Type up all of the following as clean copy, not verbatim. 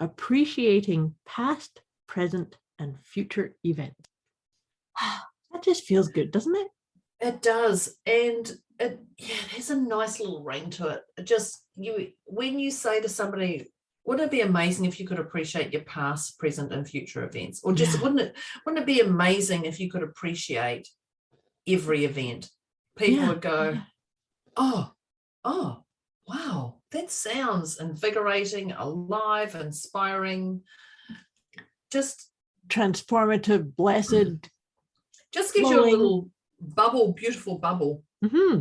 appreciating past, present, and future events. That just feels good, doesn't it? It does. And it has a nice little ring to it. When you say to somebody, wouldn't it be amazing if you could appreciate your past, present, and future events? Or just wouldn't it be amazing if you could appreciate every event? People would go, oh, wow, that sounds invigorating, alive, inspiring, just transformative, blessed. Just gives you a little bubble, beautiful bubble. Mm-hmm.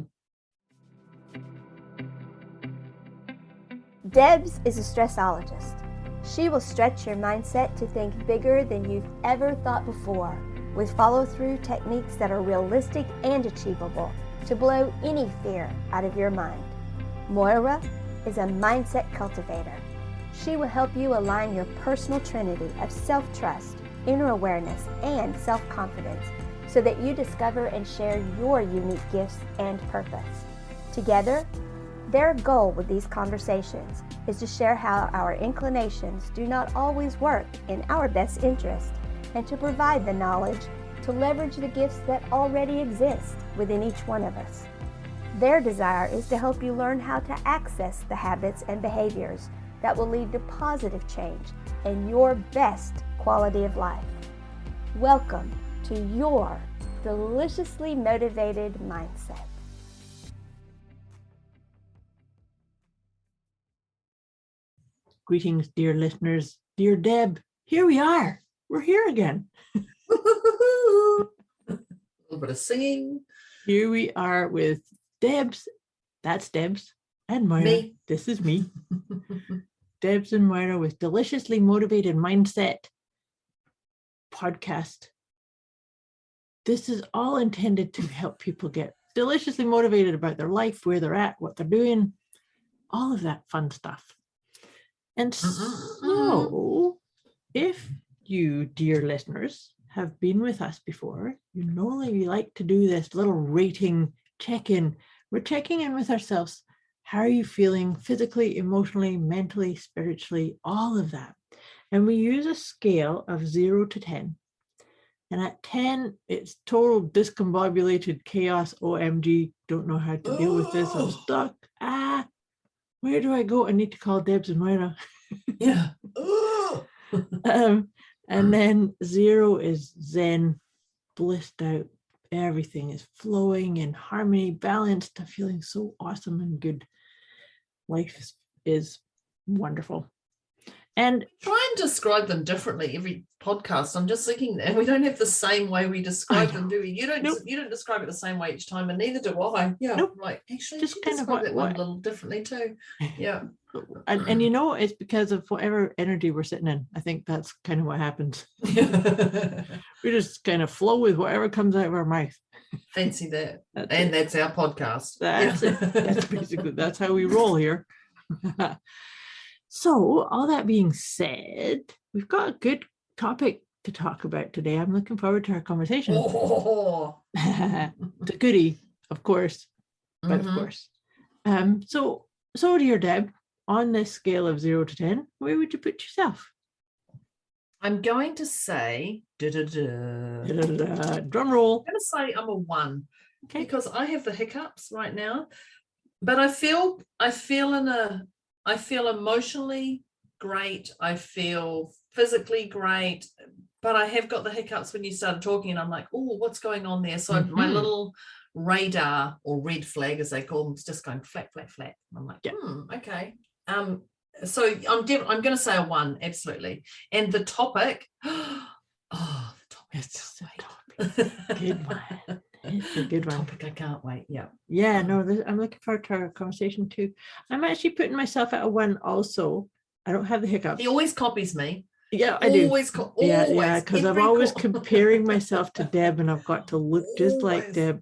Debz is a stressologist. She will stretch your mindset to think bigger than you've ever thought before, with follow-through techniques that are realistic and achievable to blow any fear out of your mind. Moira is a mindset cultivator. She will help you align your personal trinity of self-trust, inner awareness, and self-confidence so that you discover and share your unique gifts and purpose. Together, their goal with these conversations is to share how our inclinations do not always work in our best interest and to provide the knowledge to leverage the gifts that already exist within each one of us. Their desire is to help you learn how to access the habits and behaviors that will lead to positive change and your best quality of life. Welcome to your deliciously motivated mindset. Greetings, dear listeners. Dear Deb, here we are. We're here again. A little bit of singing. Here we are with Debz. That's Debz. And Moira. Me. This is me. Debz and Moira with Deliciously Motivated Mindset podcast. This is all intended to help people get deliciously motivated about their life, where they're at, what they're doing, all of that fun stuff. And so, if you, dear listeners, have been with us before, you know that we like to do this little rating check-in. We're checking in with ourselves. How are you feeling physically, emotionally, mentally, spiritually, all of that? And we use a scale of 0 to 10. And at 10, it's total discombobulated chaos. OMG, don't know how to deal with this. I'm stuck. Where do I go? I need to call Debz and Moira. Yeah. And then 0 is Zen, blissed out. Everything is flowing in harmony, balanced, feeling so awesome and good. Life is wonderful. And try and describe them differently every podcast. I'm just thinking that we don't have the same way we describe them, do we? You don't describe it the same way each time, and neither do I. Yeah, nope. Right. Actually, just kind of that one a little differently too. Yeah. And you know, it's because of whatever energy we're sitting in. I think that's kind of what happens. We just kind of flow with whatever comes out of our mouth. Fancy that. That's our podcast. That's it. That's basically, that's how we roll here. So, all that being said, we've got a good topic to talk about today. I'm looking forward to our conversation. It's a goodie, of course, but of course. So dear Deb, on this scale of 0 to 10, where would you put yourself? I'm going to say, drum roll. I'm going to say I'm a 1, okay, because I have the hiccups right now, but I feel emotionally great. I feel physically great, but I have got the hiccups when you started talking and I'm like, oh, what's going on there? So my little radar, or red flag as they call them, is just going flat, flat, flat. And I'm like, okay. So I'm going to say a 1, absolutely. And the topic, the topic is good one. It's a good one. Topic, I can't wait. Yeah, no, I'm looking forward to our conversation too. I'm actually putting myself at a 1 also. I don't have the hiccups. He always copies me. Yeah, I do. Always. Yeah, because I'm always comparing myself to Deb, and I've got to look just like Deb.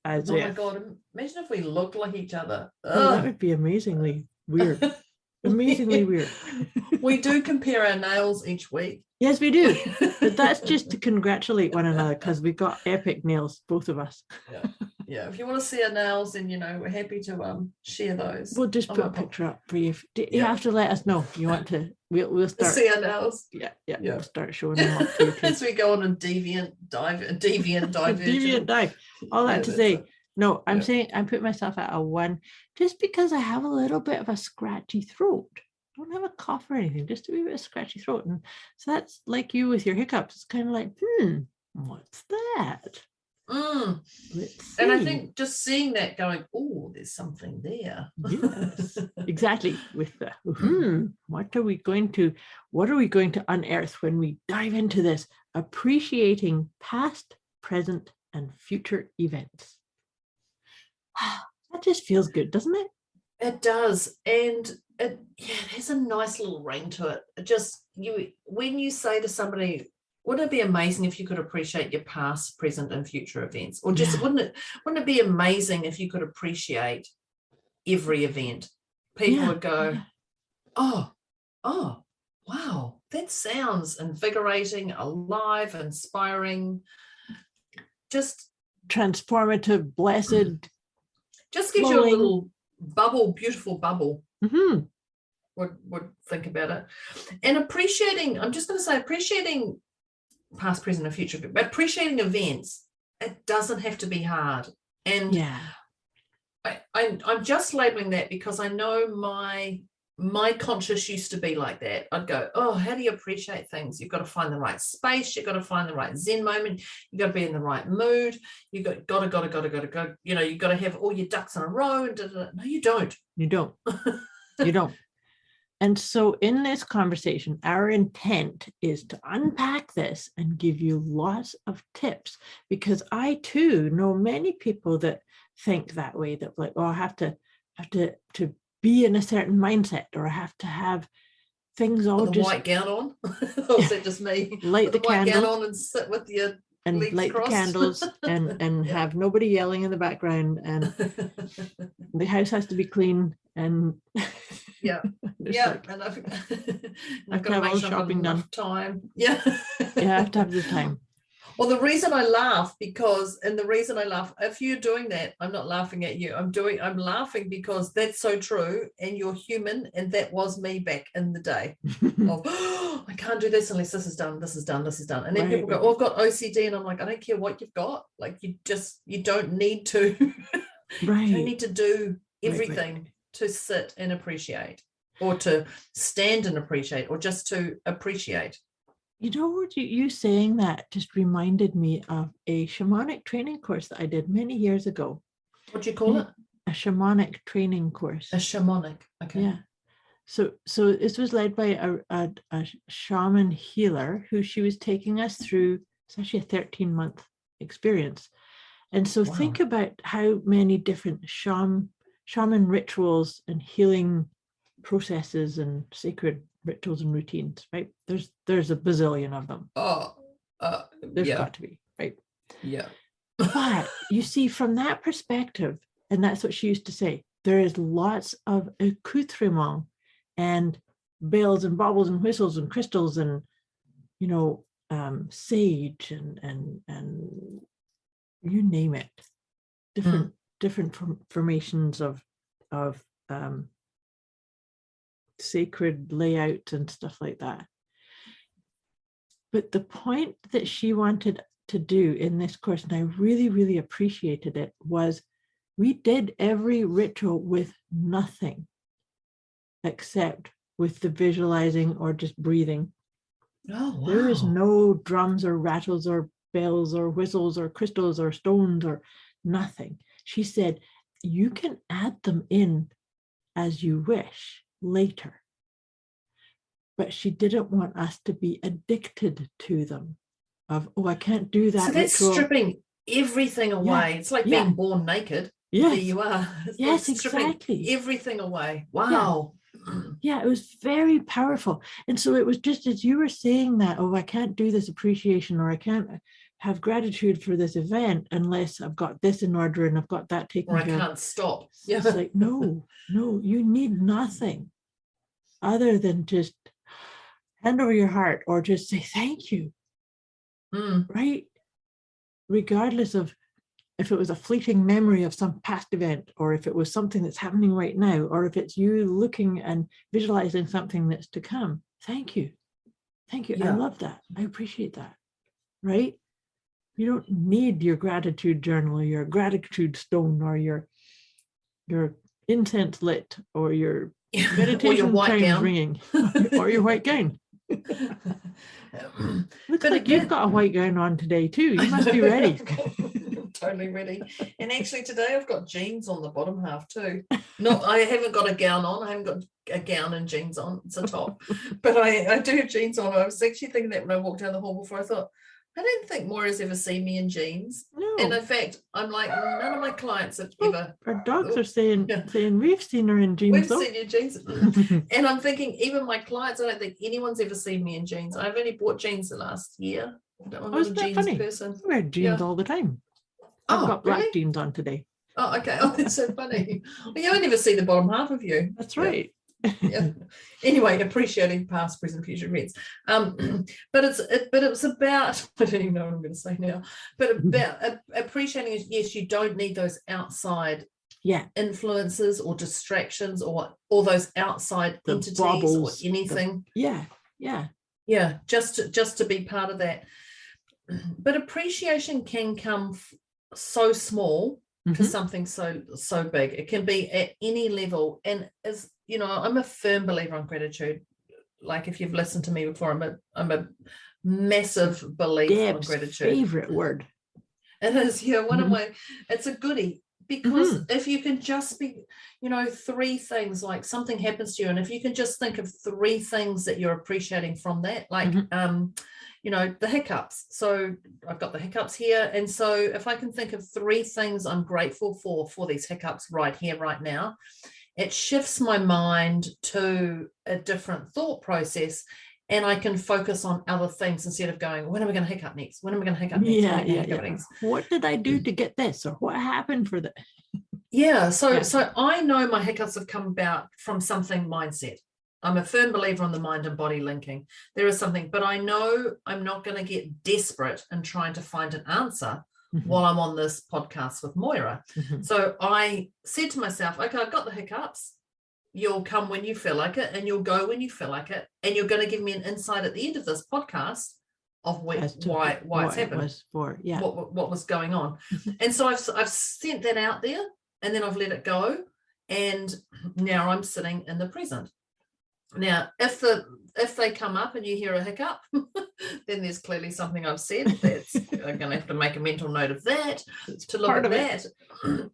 My God, imagine if we looked like each other. Oh, that would be amazingly weird. Amazingly weird. We do compare our nails each week. Yes, we do. But that's just to congratulate one another, because we've got epic nails, both of us. Yeah, if you want to see our nails, then we're happy to share those. We'll just Oh put my a God. picture up for you. You Yeah. have to let us know. You want to? We'll start. See our nails. Yeah. Yeah. We'll start showing them off to you too. As we go on a deviant diversion. Deviant dive. All that Yeah, to that's say, it. no, I'm Yeah. saying I put myself at a 1 just because I have a little bit of a scratchy throat. I don't have a cough or anything, just a wee bit of scratchy throat. And so that's like you with your hiccups. It's kind of like, what's that? Let's And I see. think just seeing that going, oh, there's something there. Yes, exactly. With the what are we going to unearth when we dive into this? Appreciating past, present, and future events. That just feels good, doesn't it? It does. And it has a nice little ring to it. It just, when you say to somebody, wouldn't it be amazing if you could appreciate your past, present, and future events? Or just wouldn't it be amazing if you could appreciate every event? People would go, oh, wow, that sounds invigorating, alive, inspiring, just transformative, blessed. Just gives you a little bubble, beautiful bubble. Would think about it. And appreciating, I'm just going to say, appreciating past, present, and future, but appreciating events, it doesn't have to be hard. And I'm just labeling that because I know my conscious used to be like that. I'd go, oh, how do you appreciate things? You've got to find the right space. You've got to find the right Zen moment. You've got to be in the right mood. You've got to, you've got to have all your ducks in a row. No, you don't. You don't. You don't. And so in this conversation, our intent is to unpack this and give you lots of tips, because I too know many people that think that way, that like, oh, I have to be in a certain mindset, or I have to have things all the just white gown on. Or is that just me? Light the white candles gown on and sit with your and legs light crossed. the candles and have nobody yelling in the background, and the house has to be clean, and and I've got to make sure I've got enough time. You have to have the time. Well, the reason I laugh if you're doing that, I'm not laughing at you. I'm laughing because that's so true, and you're human, and that was me back in the day. I can't do this unless this is done. And then people go, oh, I've got OCD, and I'm like, I don't care what you've got. Like, you don't need to. Right. You don't need to do everything to sit and appreciate, or to stand and appreciate, or just to appreciate. You know what, you saying that just reminded me of a shamanic training course that I did many years ago. What do you call it? A shamanic training course. A shamanic. Okay. Yeah. So this was led by a shaman healer who she was taking us through. It's actually a 13-month experience. And so think about how many different shaman rituals and healing processes and sacred rituals and routines, right? There's a bazillion of them. There's got to be, right? Yeah. But you see, from that perspective, and that's what she used to say, there is lots of accoutrement and bells and baubles and whistles and crystals and sage and you name it, different formations of sacred layout and stuff like that. But the point that she wanted to do in this course, and I really, really appreciated it, was we did every ritual with nothing except with the visualizing or just breathing. Oh, wow. There is no drums or rattles or bells or whistles or crystals or stones or nothing. She said, you can add them in as you wish later. But she didn't want us to be addicted to them. I can't do that. So that's ritual. Stripping everything away. It's like being born naked. Yes. There you are. Yes, like exactly. Everything away. Wow. Yeah, it was very powerful. And so it was just as you were saying that, I can't do this appreciation, or I can't have gratitude for this event unless I've got this in order and I've got that taken care of. Or I can't stop. Yeah. It's like, no, you need nothing other than just hand over your heart or just say thank you. Right? Regardless of if it was a fleeting memory of some past event, or if it was something that's happening right now, or if it's you looking and visualizing something that's to come, thank you. Thank you. I Yeah. love that. I appreciate that. Right? You don't need your gratitude journal or your gratitude stone or your incense lit or your meditation white chimes gown. ringing or your white gown. Looks But like you've got a white gown on today too. You must be ready. Totally ready. And actually today I've got jeans on the bottom half too. No, I haven't got a gown on. I haven't got a gown and jeans on. It's a top. But I do have jeans on. I was actually thinking that when I walked down the hall before, I thought, I don't think Moira's ever seen me in jeans. No. And in fact, I'm like, none of my clients have ever. Our dogs are saying Yeah. we've seen her in jeans. We've though. seen your jeans. And I'm thinking, even my clients, I don't think anyone's ever seen me in jeans. I've only bought jeans the last year. I'm not a isn't that jeans funny? person. I wear jeans all the time. I've got black really? jeans on today. Oh, okay. Oh, that's so funny. Well, yeah, I never see the bottom half of you. That's right. Yeah. Anyway, appreciating past, present, future events. But it's about, I don't even know what I'm going to say now, but about appreciating is, yes, you don't need those outside influences or distractions or those outside The entities baubles, or anything. Yeah. Just to be part of that. But appreciation can come so small to something so big. It can be at any level, and as you know, I'm a firm believer in gratitude. Like if you've listened to me before, I'm a massive believer in Deb's gratitude. favorite word. It is, one of my. It's a goodie because if you can just be, three things, like something happens to you, and if you can just think of three things that you're appreciating from that, like the hiccups. So I've got the hiccups here. And so if I can think of three things I'm grateful for these hiccups right here, right now, it shifts my mind to a different thought process. And I can focus on other things instead of going, when am I going to hiccup next? When am I going to hiccup next? Next? What did I do to get this? Or what happened for that? So I know my hiccups have come about from something mindset. I'm a firm believer in the mind and body linking. There is something, but I know I'm not going to get desperate in trying to find an answer while I'm on this podcast with Moira. So I said to myself, okay, I've got the hiccups. You'll come when you feel like it, and you'll go when you feel like it. And you're going to give me an insight at the end of this podcast of why it's happened, what was going on. And so I've sent that out there, and then I've let it go. And now I'm sitting in the present. Now, if they come up and you hear a hiccup, then there's clearly something I've said that's I'm going to have to make a mental note of that to look at that.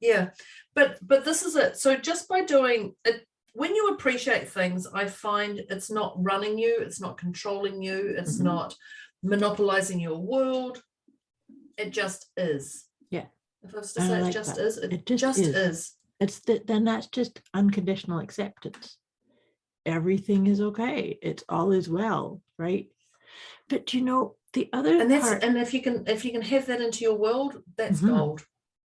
Yeah, but this is it. So just by doing it, when you appreciate things, I find it's not running you, it's not controlling you, it's not monopolizing your world. It just is. Yeah. If I was to say it just is, it just is. Then that's just unconditional acceptance. Everything is okay. It's all is well, right? But the other part, and if you can have that into your world, that's gold.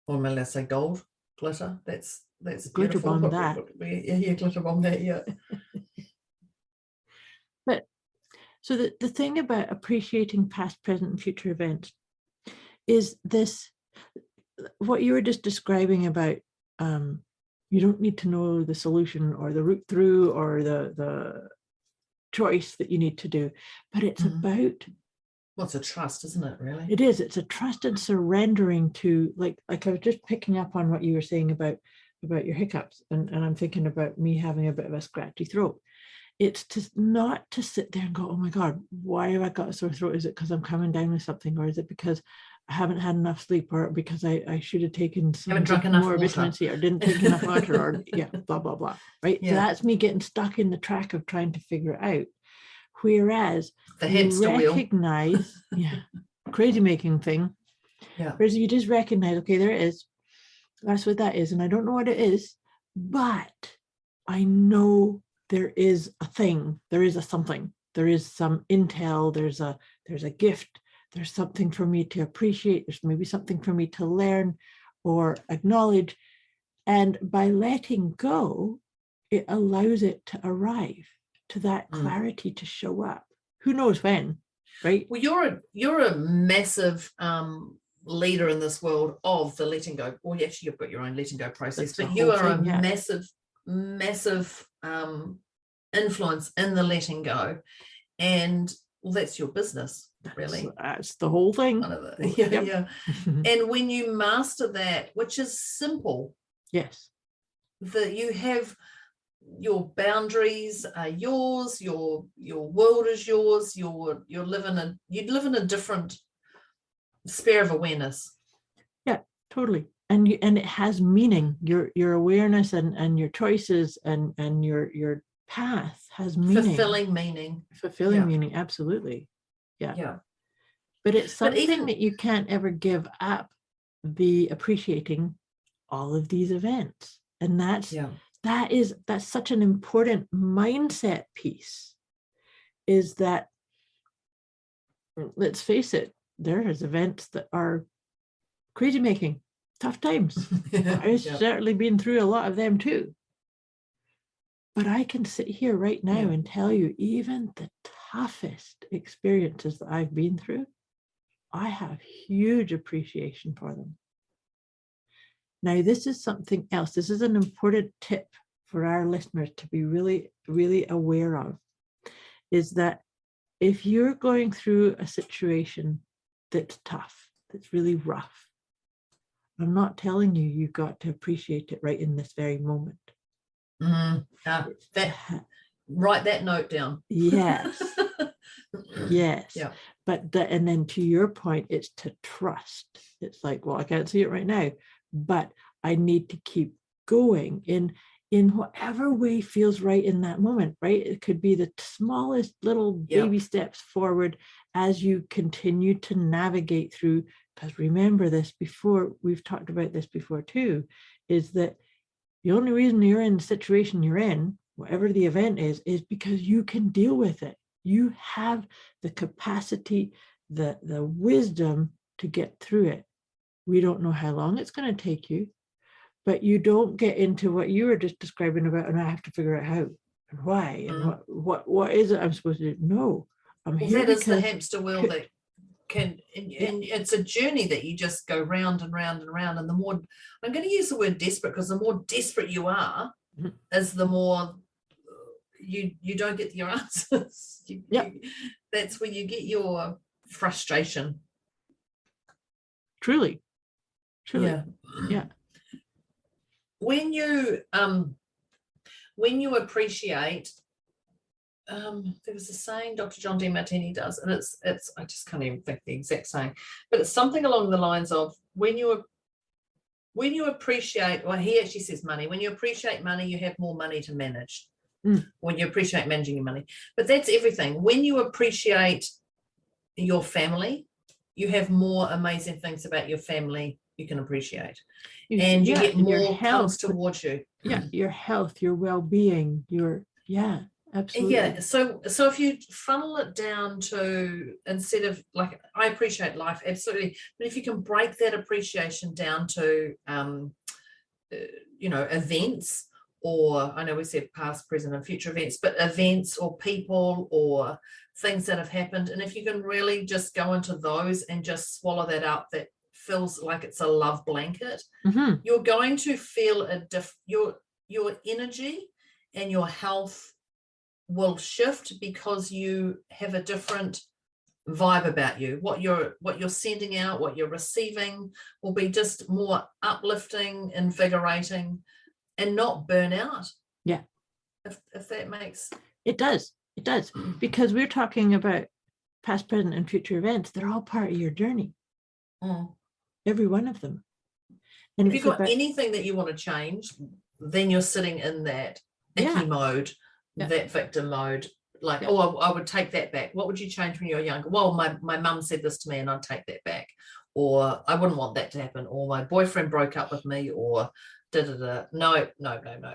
Or may I say gold, glitter. That's glitter beautiful. bomb that. Yeah, glitter bomb that. Yeah. But so the thing about appreciating past, present, and future events is this: what you were just describing about. You don't need to know the solution or the route through or the choice that you need to do, but it's about. Well, it's a trust, isn't it, really? It is. It's a trust and surrendering to, like I was just picking up on what you were saying about your hiccups, and I'm thinking about me having a bit of a scratchy throat. It's not to sit there and go, oh my God, why have I got a sore throat? Is it because I'm coming down with something, or is it because I haven't had enough sleep, or because I should have taken some more vitamin C, or didn't take enough water, or blah, blah, blah, right? Yeah. So that's me getting stuck in the track of trying to figure it out. Whereas the hamster recognize, crazy making thing. Yeah. Whereas you just recognize, okay, there it is. That's what that is. And I don't know what it is, but I know there is a thing, there is a something, there is some intel, there's a gift. There's something for me to appreciate. There's maybe something for me to learn or acknowledge. And by letting go, it allows it to arrive, to that clarity to show up. Who knows when, right? Well, you're a massive leader in this world of the letting go. Well, actually, you've got your own letting go process, That's the but you whole are thing, a yeah. massive influence in the letting go. And well, that's your business, really. That's the whole thing. Yeah, Yep. yeah. And when you master that, which is simple, Yes. that you have your boundaries are yours, your world is yours, you live in a different sphere of awareness. Yeah, totally. And it has meaning. Your awareness and your choices and your path has meaning. Fulfilling meaning. Fulfilling Yeah. meaning, absolutely. Yeah. Yeah. But it's something even- that you can't ever give up, the appreciating all of these events. And that's such an important mindset piece, is that, let's face it, there is events that are crazy making, tough times. I've certainly been through a lot of them too. But I can sit here right now and tell you, even the toughest experiences that I've been through, I have huge appreciation for them. Now, this is something else. This is an important tip for our listeners to be really, really aware of, is that if you're going through a situation that's tough, that's really rough, I'm not telling you you've got to appreciate it right in this very moment. Write that note down. Yes. Yes. Yeah. But and then to your point, it's to trust. It's like, well, I can't see it right now, but I need to keep going in whatever way feels right in that moment, right? It could be the smallest little baby steps forward as you continue to navigate through. Because remember this before, we've talked about this before too, is that the only reason you're in the situation you're in, whatever the event is because you can deal with it. You have the capacity, the wisdom to get through it. We don't know how long it's going to take you, but you don't get into what you were just describing about, and I have to figure out how and why and what is it I'm supposed to do. No, I'm here that because is the hamster wheel that can, and it's a journey that you just go round and round and round. And the more, I'm going to use the word desperate, because the more desperate you are, is the more you don't get your answers. That's where you get your frustration. Truly. Yeah. When you appreciate, there was a saying Dr. John Demartini does, and it's I just can't even think the exact saying, but it's something along the lines of when you appreciate, well, he actually says money. When you appreciate money, you have more money to manage. When you appreciate managing your money, but that's everything. When you appreciate your family, you have more amazing things about your family you can appreciate, and you get more health towards you. Your health, your well-being, absolutely. Yeah, so if you funnel it down to, instead of, like, I appreciate life, absolutely, but if you can break that appreciation down to events, or I know we said past, present, and future events, but events or people or things that have happened, and if you can really just go into those and just swallow that up, that feels like it's a love blanket, you're going to feel your energy and your health will shift, because you have a different vibe about you. What you're sending out, what you're receiving will be just more uplifting, invigorating, and not burn out. Yeah. If that makes... It does, because we're talking about past, present, and future events. They're all part of your journey. Every one of them. And if you've got anything that you want to change, then you're sitting in that icky mode, that victim mode. Like, I would take that back. What would you change when you were younger? Well, my mum said this to me and I'd take that back. Or I wouldn't want that to happen. Or my boyfriend broke up with me, or No.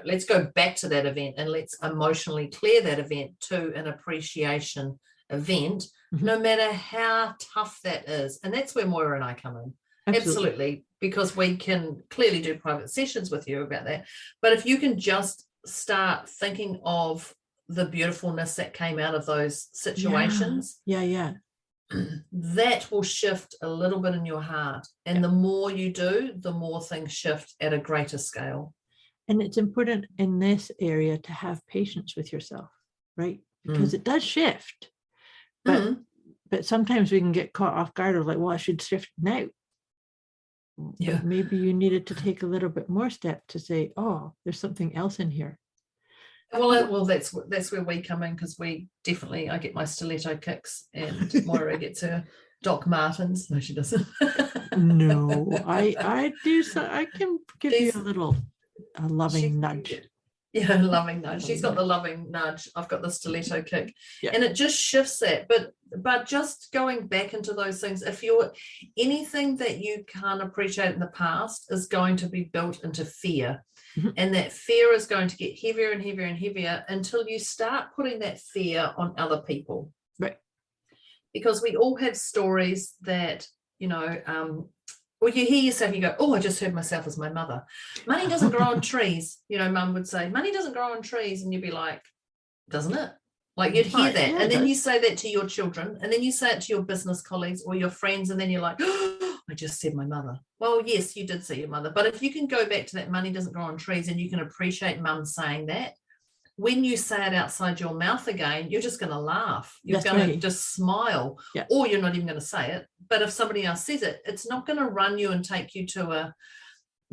Let's go back to that event and let's emotionally clear that event to an appreciation event, no matter how tough that is. And that's where Moira and I come in. Absolutely, because we can clearly do private sessions with you about that. But if you can just start thinking of the beautifulness that came out of those situations, that will shift a little bit in your heart. And the more you do, the more things shift at a greater scale. And it's important in this area to have patience with yourself, right? Because it does shift. But sometimes we can get caught off guard of like, well, I should shift now. Yeah. But maybe you needed to take a little bit more step to say, oh, there's something else in here. Well, that's where we come in, because I get my stiletto kicks and Moira gets her Doc Martens. No, she doesn't. No, I do. So I can give you a loving nudge. Yeah, loving nudge. She's got the loving nudge. I've got the stiletto kick. Yeah. And it just shifts that. But just going back into those things, if you're anything that you can't appreciate in the past is going to be built into fear. And that fear is going to get heavier and heavier and heavier until you start putting that fear on other people. Right. Because we all have stories that, well, you hear yourself, you go, oh, I just heard myself as my mother. Money doesn't grow on trees. Mum would say, money doesn't grow on trees. And you'd be like, doesn't it? Like you'd hear that. And then you say that to your children, and then you say it to your business colleagues or your friends. And then you're like, oh, I just said my mother. Well, yes, you did say your mother. But if you can go back to that money doesn't grow on trees, and you can appreciate mum saying that, when you say it outside your mouth again, you're just going to laugh. You're going to just smile, or you're not even going to say it. But if somebody else says it, it's not going to run you and take you to a,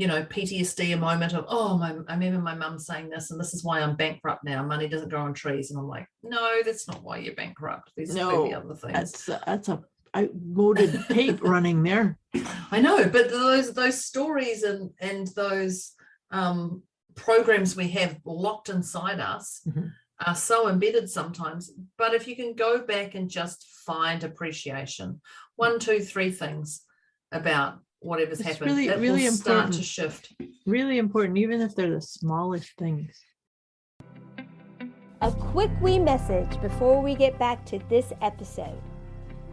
PTSD, a moment of, I remember my mum saying this, and this is why I'm bankrupt now. Money doesn't grow on trees. And I'm like, no, that's not why you're bankrupt. These are the other things. That's a outmoded tape running there. I know, but those stories and those programs we have locked inside us are so embedded sometimes. But if you can go back and just find appreciation, 1, 2, 3 things about whatever's happened, really, it really will start important to shift. Really important, even if they're the smallest things. A quick wee message before we get back to this episode.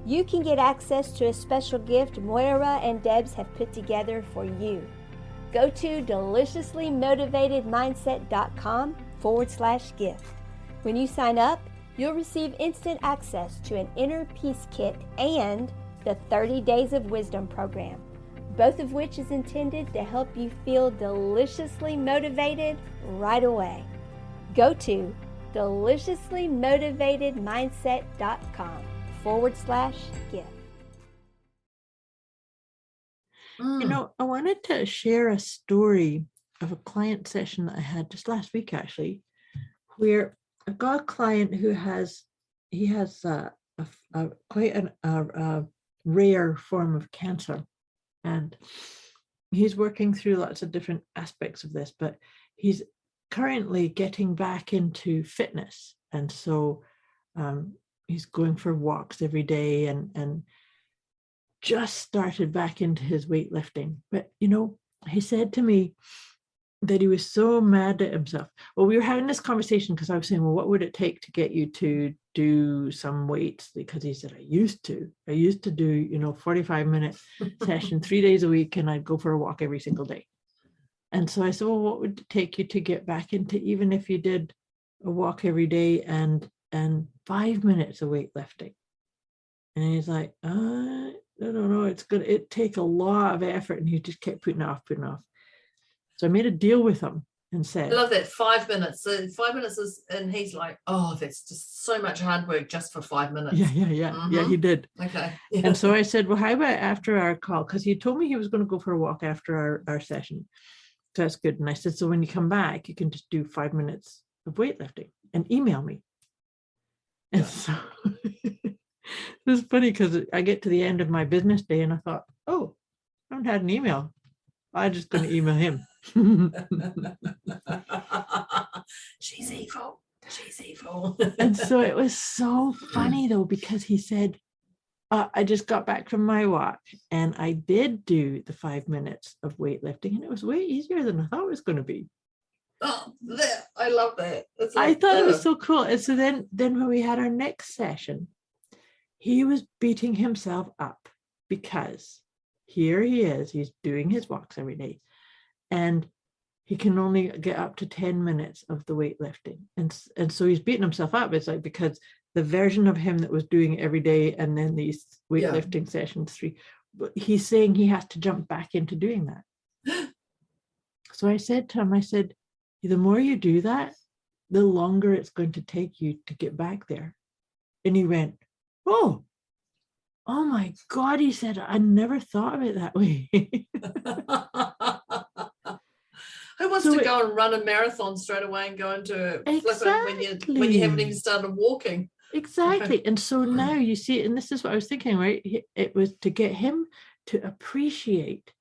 You can get access to a special gift Moira and Debz have put together for you. Go to deliciouslymotivatedmindset.com/gift. When you sign up, you'll receive instant access to an inner peace kit and the 30 Days of Wisdom program, both of which is intended to help you feel deliciously motivated right away. Go to deliciouslymotivatedmindset.com/gift. I wanted to share a story of a client session that I had just last week, actually, where I've got a client who has quite a rare form of cancer, and he's working through lots of different aspects of this, but he's currently getting back into fitness, and so he's going for walks every day and just started back into his weightlifting. But he said to me that he was so mad at himself. Well, we were having this conversation because I was saying, well, what would it take to get you to do some weights? Because he said, I used to do 45-minute session 3 days a week, and I'd go for a walk every single day. And so I said, well, what would it take you to get back into, even if you did a walk every day and 5 minutes of weightlifting? And he's like, I don't know, it'd take a lot of effort. And he just kept putting it off. So I made a deal with him and said, I love that 5 minutes. So 5 minutes is, and he's like, oh, that's just so much hard work just for 5 minutes. Yeah. Yeah, he did. Okay. Yeah. And so I said, well, how about after our call? Because he told me he was going to go for a walk after our session. So that's good. And I said, so when you come back, you can just do 5 minutes of weightlifting and email me. And so it was funny because I get to the end of my business day and I thought, oh, I haven't had an email. I'm just going to email him. She's evil. And so it was so funny though, because he said, I just got back from my walk and I did do the 5 minutes of weightlifting, and it was way easier than I thought it was going to be. Oh, I love that. I thought it was so cool. And so then when we had our next session, he was beating himself up because here he is, he's doing his walks every day, and he can only get up to 10 minutes of the weightlifting. And so he's beating himself up. It's like, because the version of him that was doing it every day, and then these Yeah. weightlifting sessions 3. But he's saying he has to jump back into doing that. So I said to him, I said, the more you do that, the longer it's going to take you to get back there. And he went, oh my God, he said, I never thought of it that way. Who wants So to go and run a marathon straight away and go into flipping when you haven't even started walking? Exactly. And so now you see, and this is what I was thinking, right? It was to get him to appreciate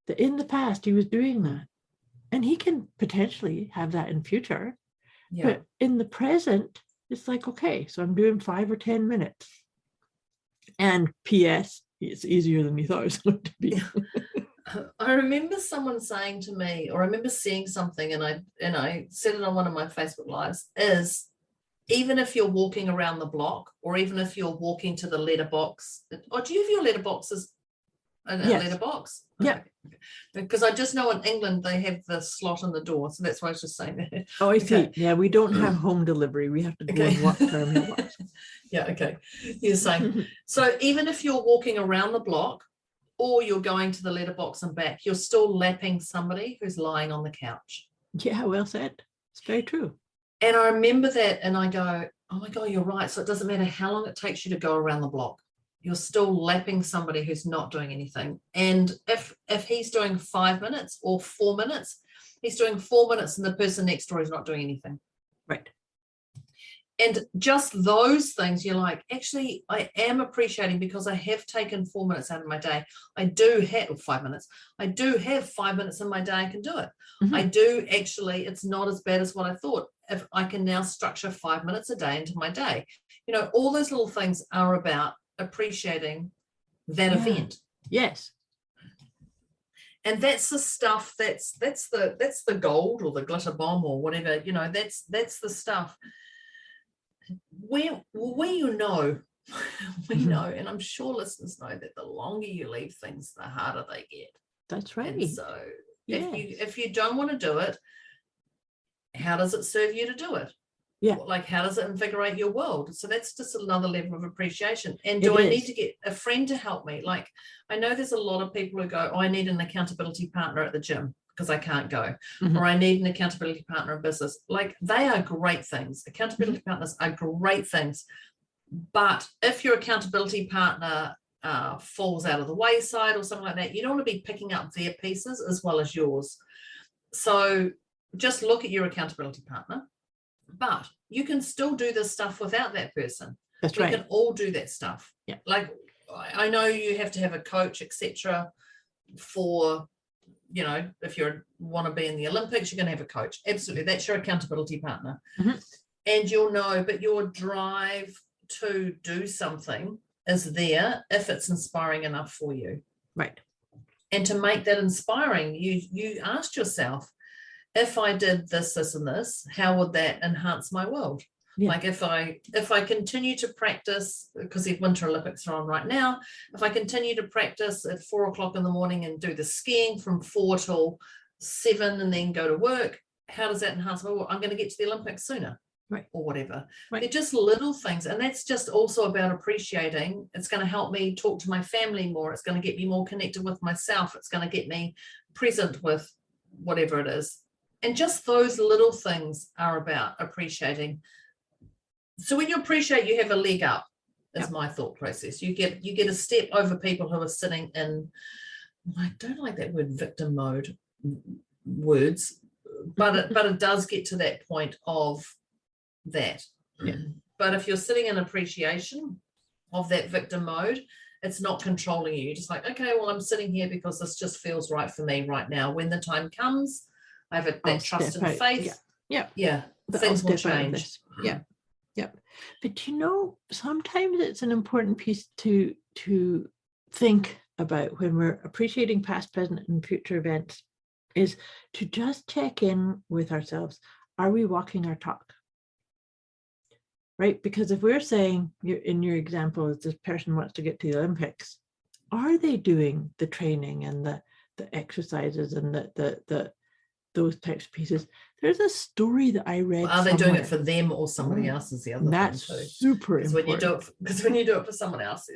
that in the past he was doing that. And he can potentially have that in future. Yeah. But in the present, it's like, okay, so I'm doing 5 or 10 minutes. And P.S., it's easier than you thought it was going to be. I remember someone saying to me, or I remember seeing something, and I said it on one of my Facebook lives, is even if you're walking around the block, or even if you're walking to the letterbox, or do you have your letterboxes in a Yes. letterbox? Yeah. Okay. Because I just know in England they have the slot in the door, so that's why I was just saying that. Oh, I Okay. see. Yeah, we don't have home delivery. We have to go and walk to our mailbox. Yeah, okay. You're saying, so even if you're walking around the block, or you're going to the letterbox and back, you're still lapping somebody who's lying on the couch. Yeah, well said. It's very true. And I remember that, and I go, oh my God, you're right. So it doesn't matter how long it takes you to go around the block. You're still lapping somebody who's not doing anything. And if he's doing 5 minutes or 4 minutes, he's doing 4 minutes and the person next door is not doing anything. Right. And just those things, you're like, actually, I am appreciating because I have taken 4 minutes out of my day. I do have 5 minutes. I do have 5 minutes in my day. I can do it. Mhm. I do actually, it's not as bad as what I thought. If I can now structure 5 minutes a day into my day, all those little things are about appreciating that Yeah. event. Yes. And that's the stuff that's the gold or the glitter bomb or whatever, that's the stuff. We know, and I'm sure listeners know that the longer you leave things, the harder they get. That's right. And so Yes. if you don't want to do it, how does it serve you to do it? Yeah. Like, how does it invigorate your world? So that's just another level of appreciation. And It do I is. need to get a friend to help me? Like, I know there's a lot of people who go, oh, I need an accountability partner at the gym because I can't go. Mhm. Or I need an accountability partner in business. Like, they are great things. Accountability partners are great things. But if your accountability partner falls out of the wayside or something like that, you don't want to be picking up their pieces as well as yours. So just look at your accountability partner. But you can still do this stuff without that person. That's We right. can all do that stuff. Yeah. Like, I know you have to have a coach, etc. for, if you want to be in the Olympics, you're going to have a coach. Absolutely. That's your accountability partner. Mhm. And you'll know, but your drive to do something is there if it's inspiring enough for you. Right. And to make that inspiring, you asked yourself, if I did this, this, and this, how would that enhance my world? Yeah. Like if I continue to practice, because the Winter Olympics are on right now, if I continue to practice at 4 o'clock in the morning and do the skiing from 4 till 7 and then go to work, how does that enhance my world? I'm going to get to the Olympics sooner. Right. Or whatever. Right. They're just little things. And that's just also about appreciating. It's going to help me talk to my family more. It's going to get me more connected with myself. It's going to get me present with whatever it is. And just those little things are about appreciating. So when you appreciate, you have a leg up, is Yep. my thought process. You get a step over people who are sitting in, I don't like that word, victim mode words, but it does get to that point of that. Yeah. But if you're sitting in appreciation of that victim mode, it's not controlling you. You're just like, okay, well, I'm sitting here because this just feels right for me right now. When the time comes, I have that trust and faith. Yeah. But Things I'll will step out of change. this. Yeah. But sometimes it's an important piece to think about when we're appreciating past, present, and future events, is to just check in with ourselves. Are we walking our talk? Right? Because if we're saying, in your example, this person wants to get to the Olympics, are they doing the training and the exercises and the those types of pieces There's a story that I read. Are they doing it somewhere. for them or somebody Oh, else is the other And thing that's too. super Because important. when you do it for someone else,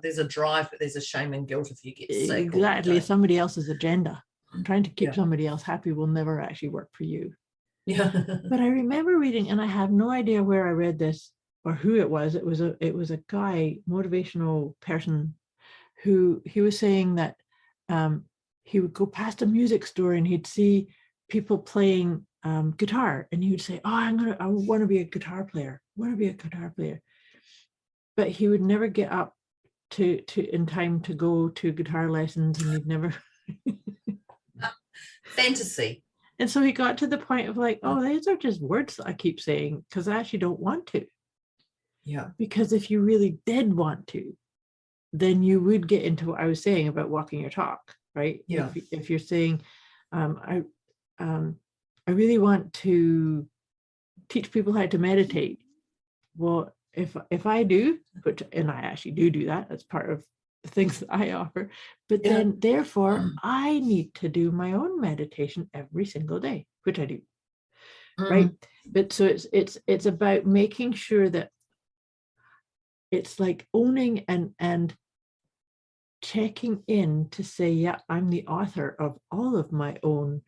there's a drive, but there's a shame and guilt if you get sick. or you Exactly. don't. Somebody else's agenda. Trying to keep Yeah. somebody else happy will never actually work for you. Yeah. But I remember reading, and I have no idea where I read this or who it was. It was a guy, motivational person, who he was saying that he would go past a music store and he'd see people playing guitar, and he would say, "Oh, I want to be a guitar player. Want to be a guitar player." But he would never get up to in time to go to guitar lessons, and he'd never. Fantasy. And so he got to the point of like, oh, these are just words that I keep saying because I actually don't want to. Yeah. Because if you really did want to, then you would get into what I was saying about walking your talk, right? Yeah. If you're saying, I really want to teach people how to meditate. Well, if I do, and I actually do that, that's part of the things that I offer, but Yeah. then therefore I need to do my own meditation every single day, which I do. Right. But so it's about making sure that it's like owning and checking in to say, yeah, I'm the author of all of my own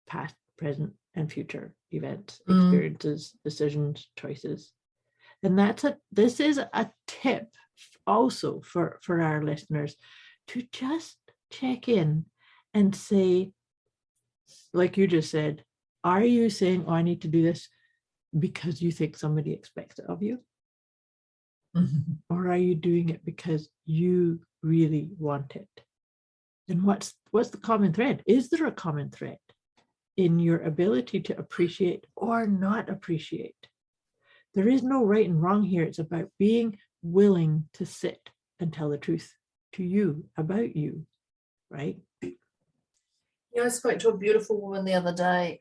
past, present, and future events, experiences, decisions, choices. And this is a tip also for our listeners to just check in and say, like you just said, are you saying, oh, I need to do this because you think somebody expects it of you? Or are you doing it because you really want it? And what's the common thread? Is there a common thread in your ability to appreciate or not appreciate? There is no right and wrong here. It's about being willing to sit and tell the truth to you about you, right? Yeah, I spoke to a beautiful woman the other day,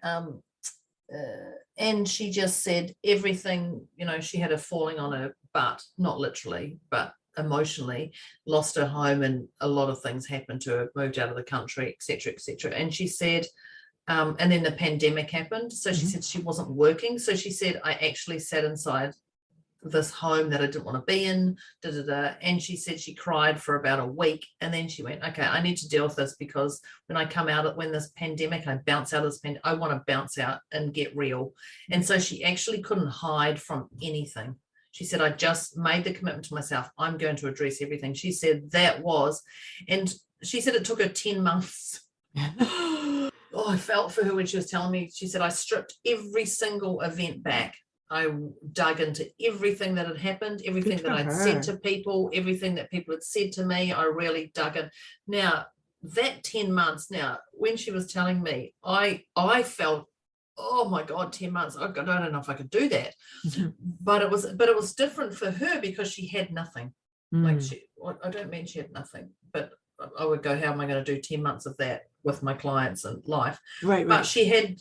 and she just said everything, she had a falling on her butt, not literally, but emotionally, lost her home, and a lot of things happened to her, moved out of the country, etc., etc. And she said, and then the pandemic happened. So she said she wasn't working. So she said, I actually sat inside this home that I didn't want to be in, and she said she cried for about a week, and then she went, okay, I need to deal with this, because when I come out when this pandemic, I bounce out of this pandemic, I want to bounce out and get real. And so she actually couldn't hide from anything. She said, I just made the commitment to myself, I'm going to address everything. She said and she said it took her 10 months. Oh, I felt for her when she was telling me. She said, I stripped every single event back. I dug into everything that had happened, everything that I'd said to people, everything that people had said to me. I really dug in. Now, that 10 months, when she was telling me, I felt, oh my God, 10 months. I don't know if I could do that. But it was different for her because she had nothing. Like I don't mean she had nothing, but I would go, how am I going to do 10 months of that with my clients and life? Right. But she had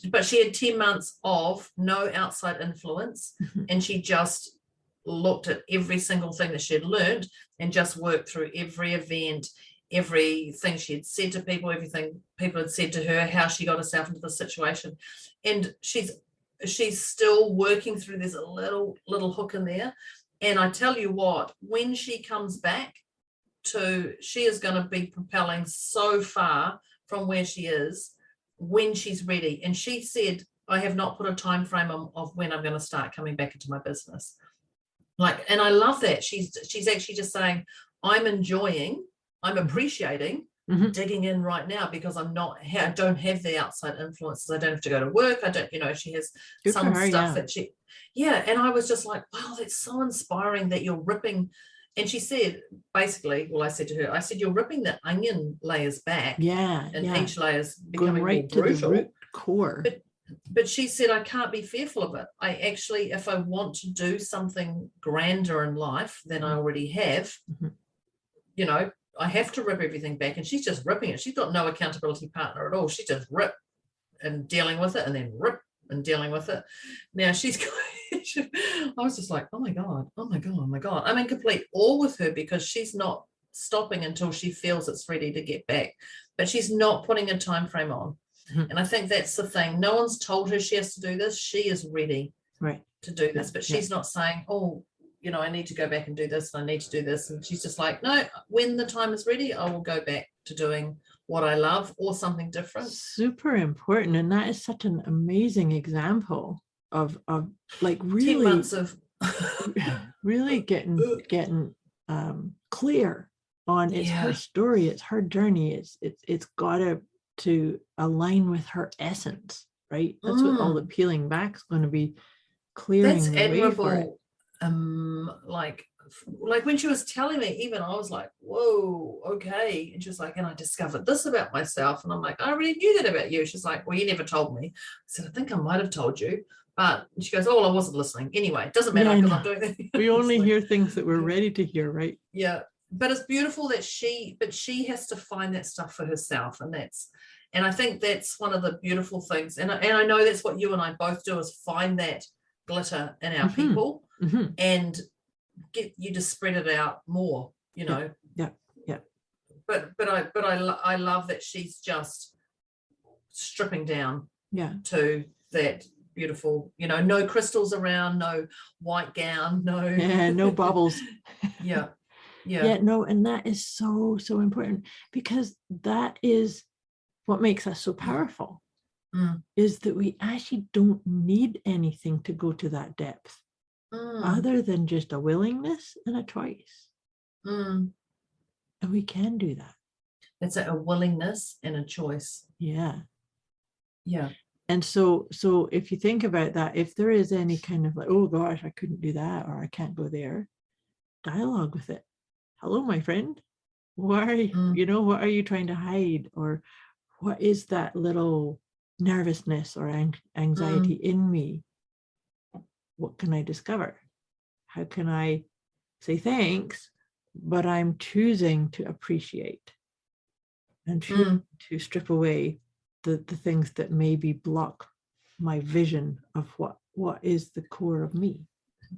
10 months of no outside influence, and she just looked at every single thing that she had learned and just worked through every event, everything she had said to people, everything people had said to her, how she got herself into the situation. And she's still working through. There's a little hook in there. And I tell you what, when she comes back she is going to be propelling so far from where she is when she's ready. And she said, I have not put a time frame of when I'm going to start coming back into my business. And I love that. She's actually just saying, I'm appreciating digging in right now, because I don't have the outside influences. I don't have to go to work. I don't, she has some stuff that she, and I was just like, wow, that's so inspiring that you're ripping. And she said, basically, I said to her, you're ripping the onion layers back. And each layer is becoming right more brutal. To the root core. But she said, I can't be fearful of it. I actually, if I want to do something grander in life than I already have, I have to rip everything back. And she's just ripping it. She's got no accountability partner at all. She just rip and dealing with it, and then rip and dealing with it. Now she's I was just like, oh my God. I'm in complete awe with her, because she's not stopping until she feels it's ready to get back. But she's not putting a time frame on. Mhm. And I think that's the thing. No one's told her she has to do this. She is ready Right. to do this, Yeah, but she's not saying, oh, you know, I need to go back and do this, and I need to do this. And she's just like, no, when the time is ready, I will go back to doing what I love or something different. Super important. And that is such an amazing example of like 10 really, months of really getting clear on it's her story, it's her journey, it's gotta to align with her essence, right? That's what all the peeling back is going to be, clearing that's the way for it. admirable. Like when she was telling me, even I was like, whoa, okay. And she was like, and I discovered this about myself. And I'm like, I already knew that about you. She's like, well, you never told me. I said, I think I might have told you. But she goes, oh, well, I wasn't listening. Anyway, it doesn't matter because I'm doing that. We only hear things that we're ready to hear, right? Yeah. But it's beautiful that she has to find that stuff for herself. And I think that's one of the beautiful things. And I know that's what you and I both do, is find that glitter in our people and get you to spread it out more, you know. Yeah. But I love that she's just stripping down to that beautiful, you know, no crystals around, no white gown, no bubbles. Yeah, no, and that is so important, because that is what makes us so powerful, is that we actually don't need anything to go to that depth other than just a willingness and a choice. And we can do that. It's a willingness and a choice. Yeah. And so if you think about that, if there is any kind of like, oh gosh, I couldn't do that, or I can't go there, dialogue with it. Hello, my friend. Why are you, what are you trying to hide? Or what is that little nervousness or anxiety in me? What can I discover? How can I say thanks, but I'm choosing to appreciate and to strip away the things that maybe block my vision of what is the core of me.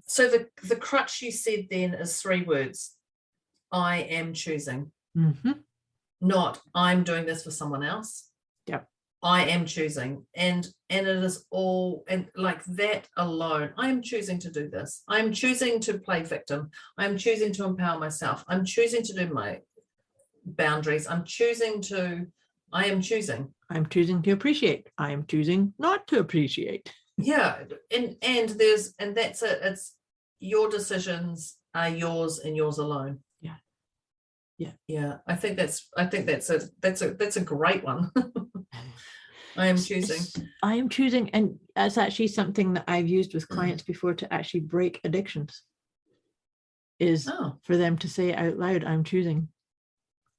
So the crutch you said then is 3 words. I am choosing. Not I'm doing this for someone else. Yep. I am choosing. And it is all, and like that alone, I am choosing to do this. I'm choosing to play victim. I'm choosing to empower myself. I'm choosing to do my boundaries. I am choosing to appreciate. I am choosing not to appreciate. Yeah. And that's it. It's your decisions are yours and yours alone. Yeah. I think that's a great one. I am choosing. And that's actually something that I've used with clients before to actually break addictions, is for them to say out loud, I'm choosing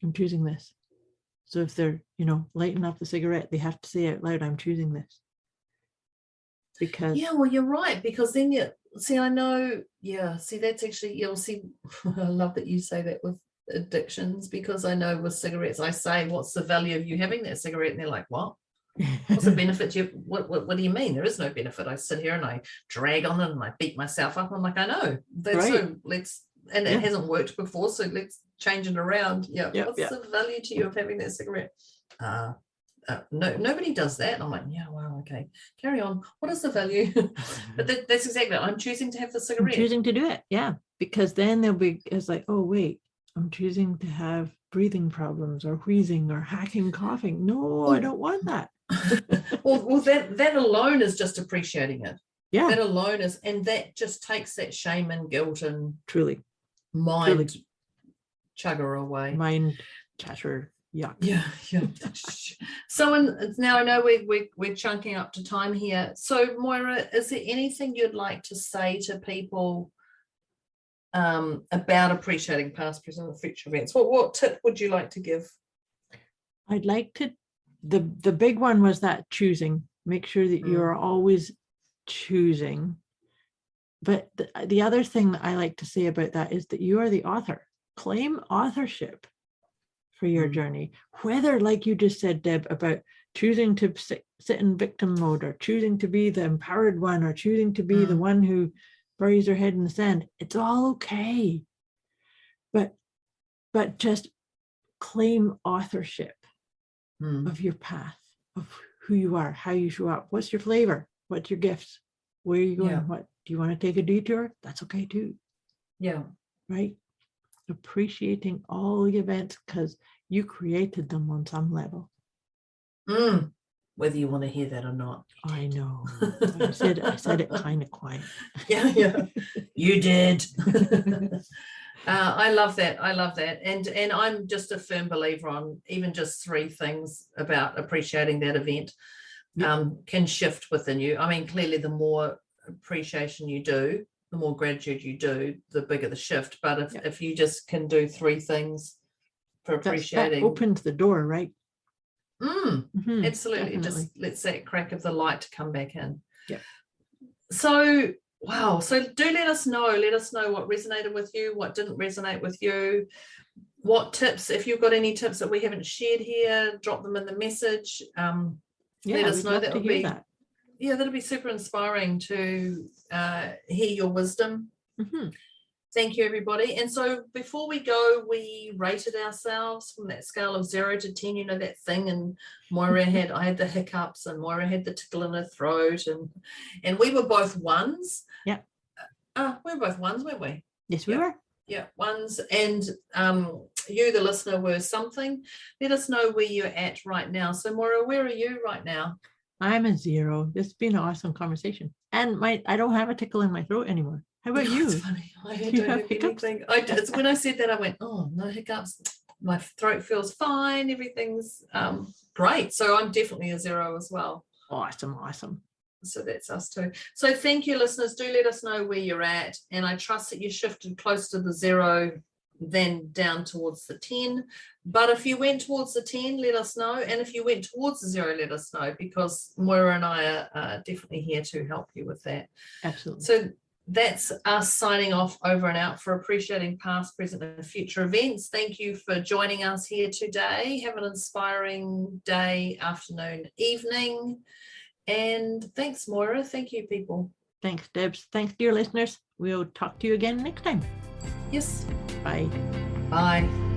this. So if they're, lighting up the cigarette, they have to say out loud, I'm choosing this. Because well, you're right, because then I know, that's actually, you'll see, I love that you say that with addictions, because I know with cigarettes, I say, what's the value of you having that cigarette? And they're like, what? What's the benefit to you? What do you mean? There is no benefit. I sit here and I drag on it and I beat myself up. I'm like, I know. That's so it hasn't worked before, so let's change it around. What's the value to you of having that cigarette? No, nobody does that. And I'm like, wow, okay, carry on. What is the value? But that's exactly it. I'm choosing to have the cigarette. I'm choosing to do it, because then it's like, oh wait, I'm choosing to have breathing problems or wheezing or hacking, coughing. No, I don't want that. well, that alone is just appreciating it. That alone is, and that just takes that shame and guilt and mind chugger away. Mind chatter. Yuck. Yeah. So now I know we're chunking up to time here. So Moira, is there anything you'd like to say to people about appreciating past, present, and future events? What tip would you like to give? I'd like to, the big one was that choosing. Make sure that you're always choosing. But the other thing that I like to say about that is that you are the author. Claim authorship for your journey. Whether, like you just said, Deb, about choosing to sit in victim mode, or choosing to be the empowered one, or choosing to be the one who buries their head in the sand, it's all okay. But just claim authorship of your path, of who you are, how you show up, what's your flavor, what's your gifts, where are you going, Yeah. what do you want to take a detour? That's okay too, Yeah. right? Appreciating all the events because you created them on some level. Whether you want to hear that or not. I know. I said it kind of quiet. Yeah. You did. I love that. And I'm just a firm believer on even just 3 things about appreciating that event can shift within you. I mean, clearly the more appreciation you do, the more gratitude you do, the bigger the shift. But if you just can do 3 things for appreciating, that opens the door, right? Absolutely. Definitely. Just lets that crack of the light to come back in. Yeah. So wow. So do let us know what resonated with you, what didn't resonate with you, what tips, if you've got any tips that we haven't shared here, drop them in the message. Let us know. That would be that'll be super inspiring to hear your wisdom. Thank you, everybody. And so before we go, we rated ourselves from that scale of 0 to 10, you know, that thing. And Moira I had the hiccups, and Moira had the tickle in her throat, and we were both 1s. Yeah. We were both 1s, weren't we? Yes, we were. Yeah, 1s. And you, the listener, were something. Let us know where you're at right now. So Moira, where are you right now? I'm a 0. This has been an awesome conversation. And I don't have a tickle in my throat anymore. How about you? It's funny. I don't have anything. When I said that, I went, oh, no hiccups. My throat feels fine. Everything's great. So I'm definitely a 0 as well. Awesome. So that's us too. So thank you, listeners. Do let us know where you're at. And I trust that you shifted close to the 0, then down towards the 10. But if you went towards the 10, let us know. And if you went towards the 0, let us know, because Moira and I are definitely here to help you with that. Absolutely. So that's us signing off, over and out, for appreciating past, present, and future events. Thank you for joining us here today. Have an inspiring day, afternoon, evening. And thanks, Moira. Thank you, people. Thanks, Debs. Thanks, dear listeners. We'll talk to you again next time. Yes. Bye. Bye.